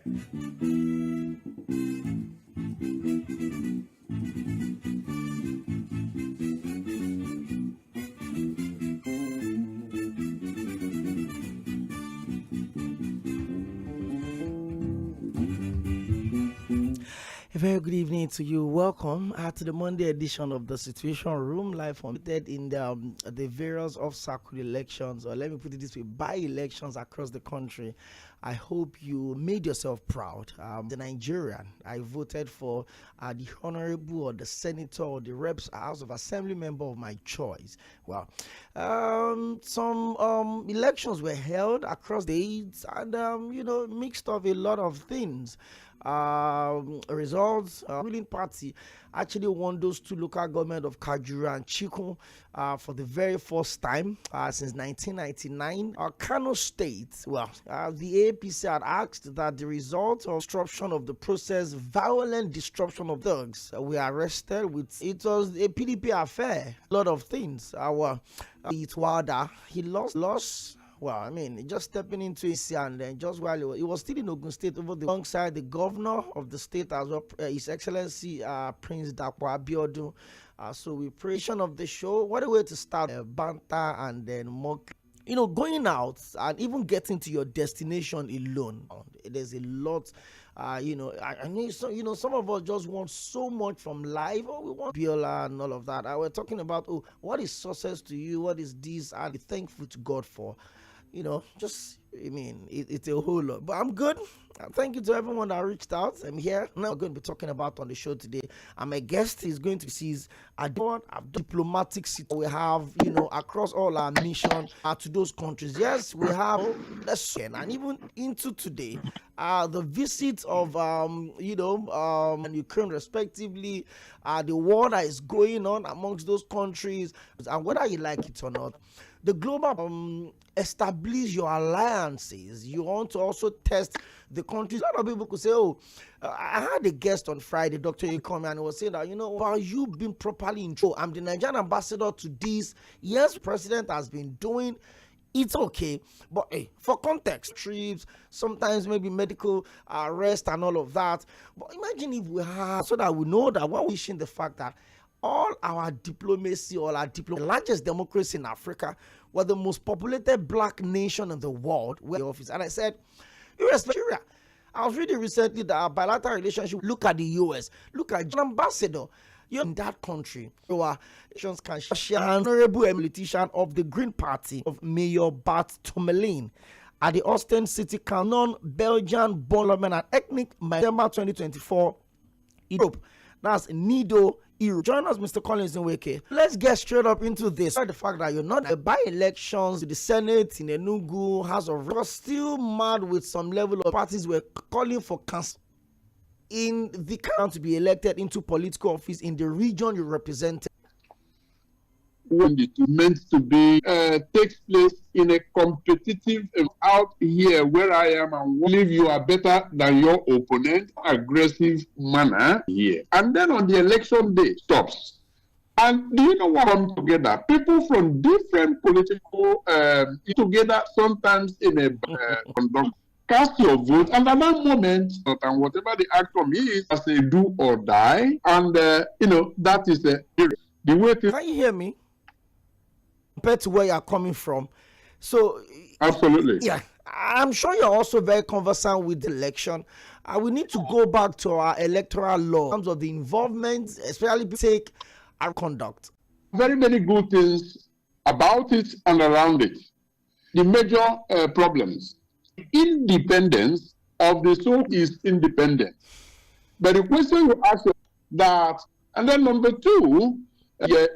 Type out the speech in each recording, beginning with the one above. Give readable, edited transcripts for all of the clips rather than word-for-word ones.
A very good evening to you. Welcome to the Monday edition of the Situation Room, live from in the various off-circuit elections, or let me put it this way, by-elections across the country. I hope you made yourself proud. The Nigerian, I voted for the honorable or the senator or the reps House of Assembly member of my choice. Well, some elections were held across the states and, mixed up a lot of things. Results, ruling party actually won those two local government of Kajuru and Chiku for the very first time since 1999. Kano State, the APC had asked that the result of disruption of the process, violent disruption of thugs, were arrested with. It was a PDP affair, a lot of things. It's wilder. He lost. Well, I mean, just stepping into AC and then just while he was still in Ogun State alongside the governor of the state as well, His Excellency Prince Dapo Abiodun. So we pray of the show. What a way to start banter and then mock. Going out and even getting to your destination alone, there's a lot. I know some of us just want so much from life. Oh, we want Biola and all of that. We're talking about what is success to you? What is this? And be thankful to God for. It's a whole lot. But I'm good. Thank you to everyone that reached out. I'm here. Now I'm going to be talking about on the show today. And my guest is going to see a diplomatic situation we have, across all our mission to those countries. Yes, we have and even into today, the visit of and Ukraine respectively, the war that is going on amongst those countries, and whether you like it or not, the global establish your alliances. You want to also test the countries. A lot of people could say, I had a guest on Friday, Dr. Yᴏᴜᴜ, and he was saying that, while you've been properly intro, I'm the Nigerian ambassador to this. Yes, president has been doing. It's okay, but for context, trips, sometimes maybe medical arrest and all of that. But imagine if we have, so that we know that we're wishing the fact that all our diplomacy, the largest democracy in Africa, were the most populated black nation in the world. Office, and I said, irrespective. I was reading recently that our bilateral relationship. Look at the US. Look at an ambassador. You're in that country. Our nations can share honorable politician of the Green Party of Mayor Bart Tomelin at the Austin City Canon Belgian Parliament and ethnic December 2024. Europe. That's NIDO. Join us, Mr. Collins Nwoke. Let's get straight up into this. The fact that you're not by-elections to the Senate in Enugu, House of Reps, still mad with some level of parties were calling for cancel in the count to be elected into political office in the region you represent. When it is meant to be takes place in a competitive out here where I am and believe you are better than your opponent, aggressive manner here. And then on the election day stops. And do you know what come together? People from different political together sometimes in a conduct. Cast your vote, and at that moment, and whatever the outcome is, as a do or die, and that is the way. Can you hear me? Compared to where you're coming from. So absolutely, yeah, I'm sure you're also very conversant with the election. We need to go back to our electoral law in terms of the involvement, especially take our conduct. Very many good things about it and around it. The major problems, independence of the soul is independent. But the question you ask that, and then number two,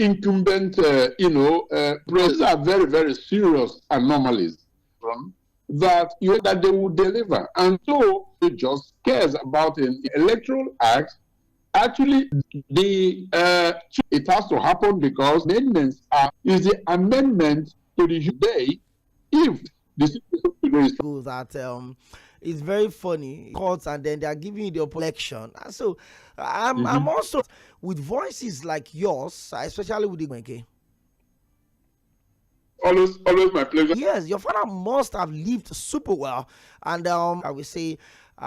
incumbent, presses are very, very serious anomalies that they will deliver. And so it just cares about an electoral act. Actually, it has to happen because amendments is the amendment to the day if the situation that it's very funny courts, and then they are giving you the election. So I'm also with voices like yours, especially with the always my pleasure. Yes, your father must have lived super well. And I will say,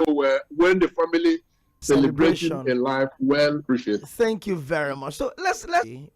So when the family celebrating celebration. a life well appreciated. Thank you very much. So let's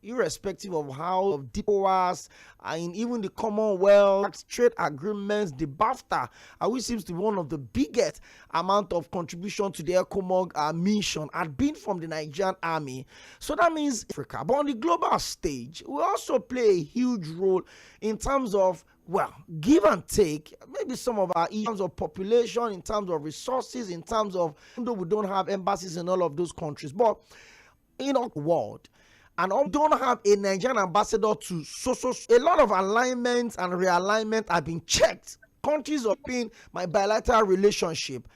irrespective of how of deep was in even the Commonwealth trade agreements, the BAFTA, which seems to be one of the biggest amount of contribution to the ECOMOG mission, had been from the Nigerian army. So that means Africa. But on the global stage, we also play a huge role in terms of, well, give and take, maybe some of our in terms of population, in terms of resources, in terms of, even though we don't have embassies in all of those countries, but in our world, and don't have a Nigerian ambassador to a lot of alignments and realignment have been checked. Countries have been my bilateral relationship.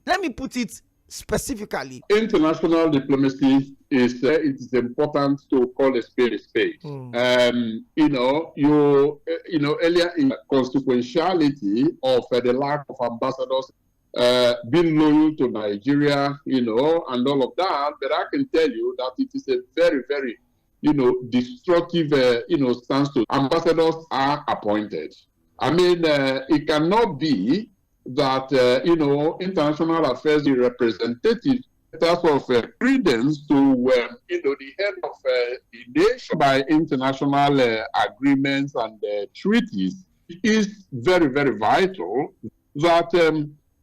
Let me put it specifically. International diplomacy is it is important to call a spade a spade. Earlier in the consequentiality of the lack of ambassadors being loyal to Nigeria, and all of that, but I can tell you that it is a very, very, destructive, stance to ambassadors are appointed. I mean, it cannot be that, international affairs representatives of credence to, the head of the nation by international agreements and treaties. It is very, very vital that,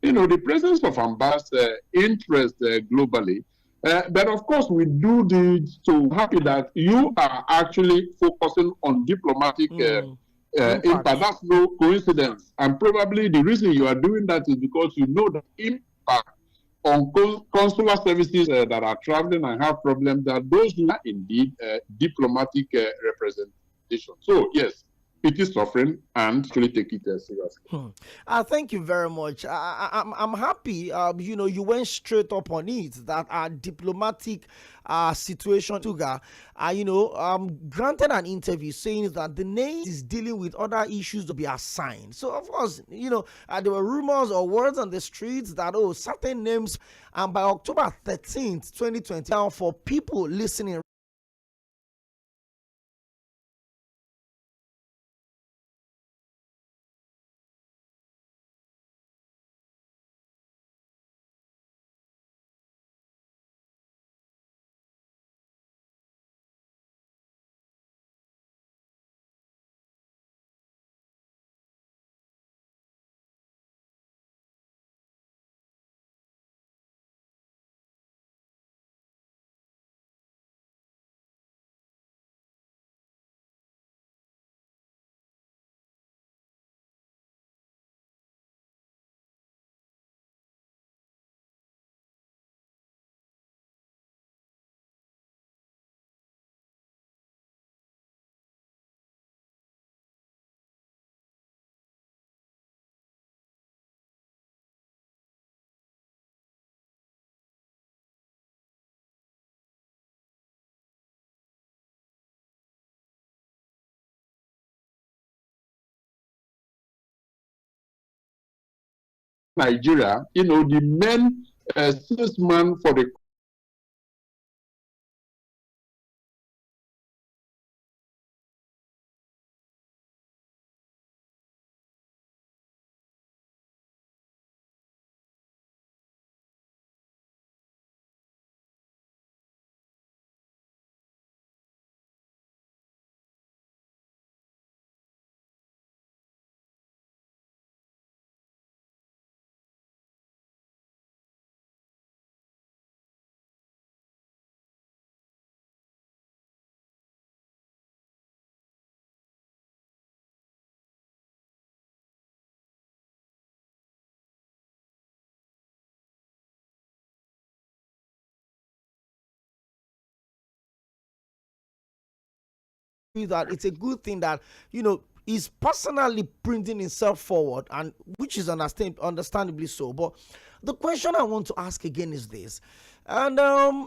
the presence of ambassadors interest globally. But of course, we do need to happy that you are actually focusing on diplomatic impact. That's no coincidence. And probably the reason you are doing that is because you know the impact on consular services that are traveling and have problems, that those are indeed diplomatic representation. So, yes, it is suffering and actually take it seriously. Thank you very much. I'm happy, you went straight up on it, that our diplomatic situation, granted an interview saying that the nation is dealing with other issues to be assigned. So, of course, there were rumors or words on the streets that, certain names, and by October 13th, 2020, now for people listening, Nigeria, the main salesman for the that it's a good thing that is personally printing himself forward, and which is understandably so. But the question I want to ask again is this, and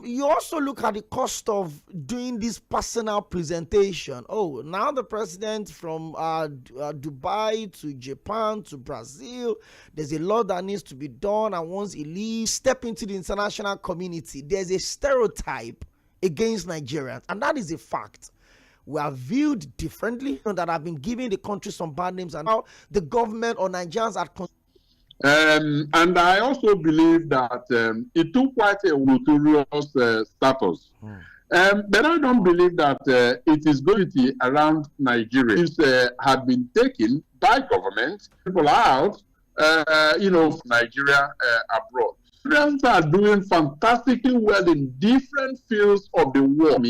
you also look at the cost of doing this personal presentation. Now the president from Dubai to Japan to Brazil, there's a lot that needs to be done, and once he leaves, step into the international community, there's a stereotype against Nigerians, and that is a fact. we are viewed differently, that have been giving the country some bad names, and now the government or Nigerians are. And I also believe that it took quite a notorious status. But I don't believe that it is going to be around Nigeria. It had been taken by government, people out, Nigeria abroad. Nigerians are doing fantastically well in different fields of the world,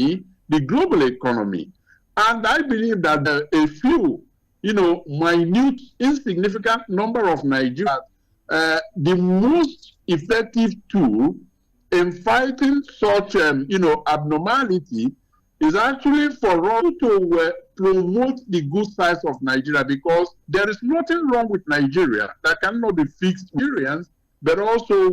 the global economy. And I believe that a few, minute, insignificant number of Nigerians, the most effective tool in fighting such, abnormality is actually for us to promote the good sides of Nigeria, because there is nothing wrong with Nigeria that cannot be fixed experience, but also,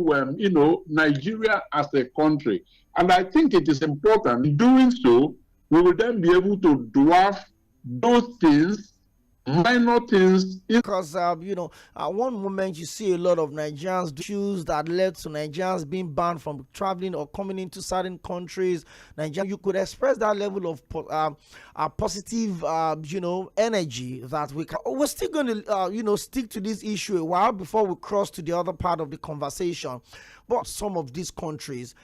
Nigeria as a country. And I think it is important. In doing so, we will then be able to dwarf those things, minor things. Because, at one moment you see a lot of Nigerians do issues that led to Nigerians being banned from traveling or coming into certain countries. You could express that level of positive, energy that we're still going to, stick to this issue a while before we cross to the other part of the conversation. But some of these countries,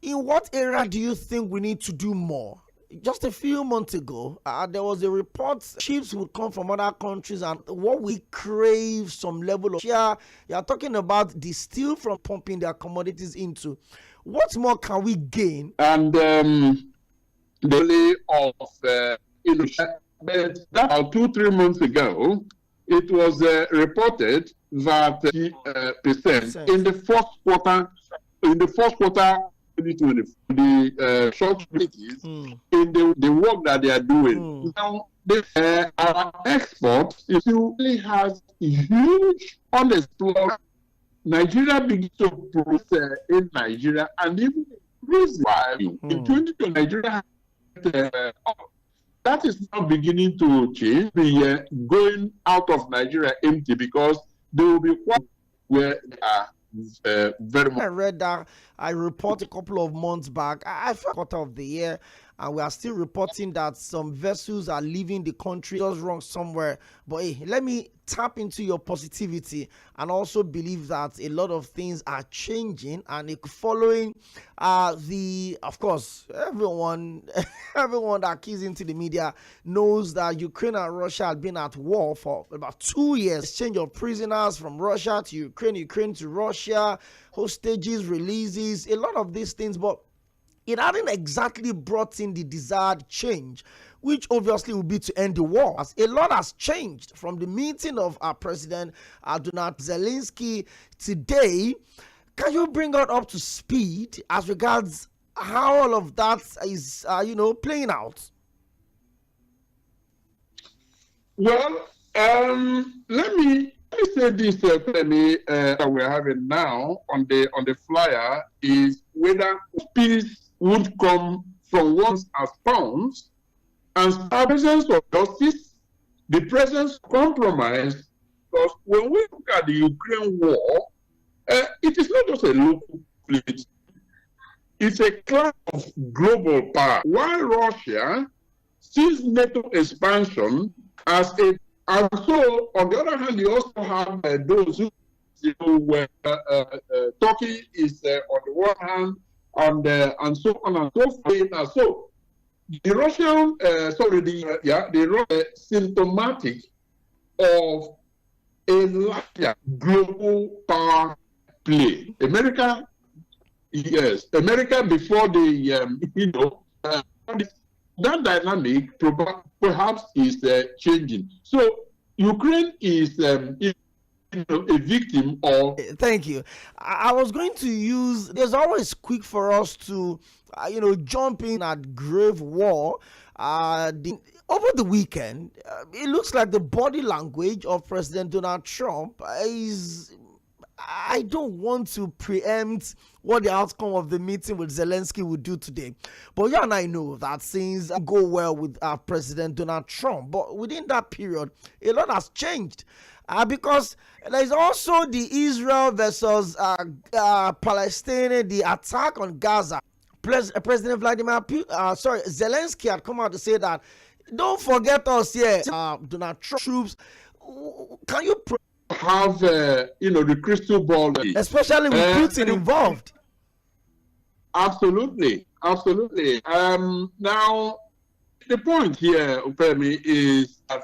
in what area do you think we need to do more? Just a few months ago, there was a report ships would come from other countries, and what we crave some level of share. You're talking about the steel from pumping their commodities into. What more can we gain? And the but about 2-3 months ago, it was reported that percent in the first quarter. 2020, the short cities in the work that they are doing. Now, our export really has huge unexplored. Nigeria begins to produce in Nigeria, and even in 2020, Nigeria that is now beginning to change. Be going out of Nigeria empty, because there will be one where they are. Very much. I read that I report a couple of months back. I felt quarter of the year, and we are still reporting that some vessels are leaving the country just wrong somewhere. But hey, let me tap into your positivity and also believe that a lot of things are changing, and following of course, everyone that keys into the media knows that Ukraine and Russia have been at war for about 2 years. Exchange of prisoners from Russia to Ukraine, Ukraine to Russia, hostages, releases, a lot of these things, but it hadn't exactly brought in the desired change, which obviously will be to end the war. As a lot has changed from the meeting of our president, Donald Zelensky, today. Can you bring us up to speed as regards how all of that is, playing out? Well, let me say this, that we're having now on the flyer is whether peace would come from once as found, and the presence of justice, the presence of compromise. Because when we look at the Ukraine war, it is not just a local conflict, it's a clash of global power. While Russia sees NATO expansion as a, and so on the other hand, you also have those who, Turkey is on the one hand, and so on and so forth. So the Russian, the Russian symptomatic of a larger global power play. America, yes, America before the that dynamic perhaps is changing. So Ukraine is a victim of. Thank you. I was going to use. There's always quick for us to, jump in at grave war. Over the weekend, it looks like the body language of President Donald Trump is. I don't want to preempt what the outcome of the meeting with Zelensky would do today. But you and I know that things go well with President Donald Trump. But within that period, a lot has changed. Because there's also the Israel versus Palestine, the attack on Gaza. President Zelensky had come out to say that Don't forget us here. Donald Trump troops. Can you have the crystal ball, especially with Putin involved? Absolutely. Now, the point here, Upemi, is that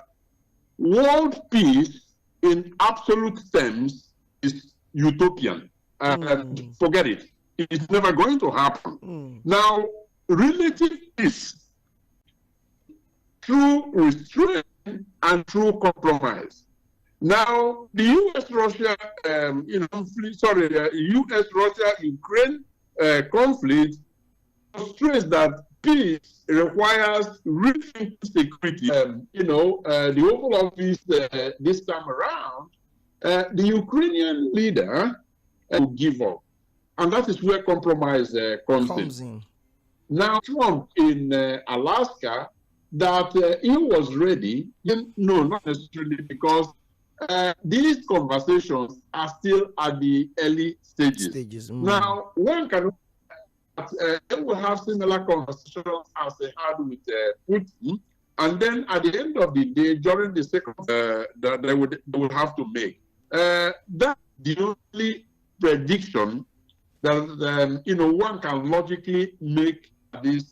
world peace in absolute terms is utopian. Forget it. It's never going to happen. Now, relative peace through restraint and through compromise. Now, the U.S.-Russia, U.S.-Russia-Ukraine conflict illustrates that peace requires rethinking security. The Oval Office this time around, the Ukrainian leader will give up, and that is where compromise comes in. Now, Trump in Alaska, that he was ready. No, not necessarily, because these conversations are still at the early stages. Now, one can they will have similar conversations as they had with Putin, and then at the end of the day, during the second, that they would have to make. That's the only prediction that one can logically make at this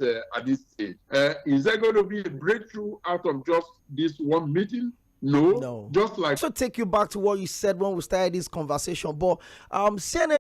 stage. Is there going to be a breakthrough out of just this one meeting? No. Just like. So take you back to what you said when we started this conversation, but CNN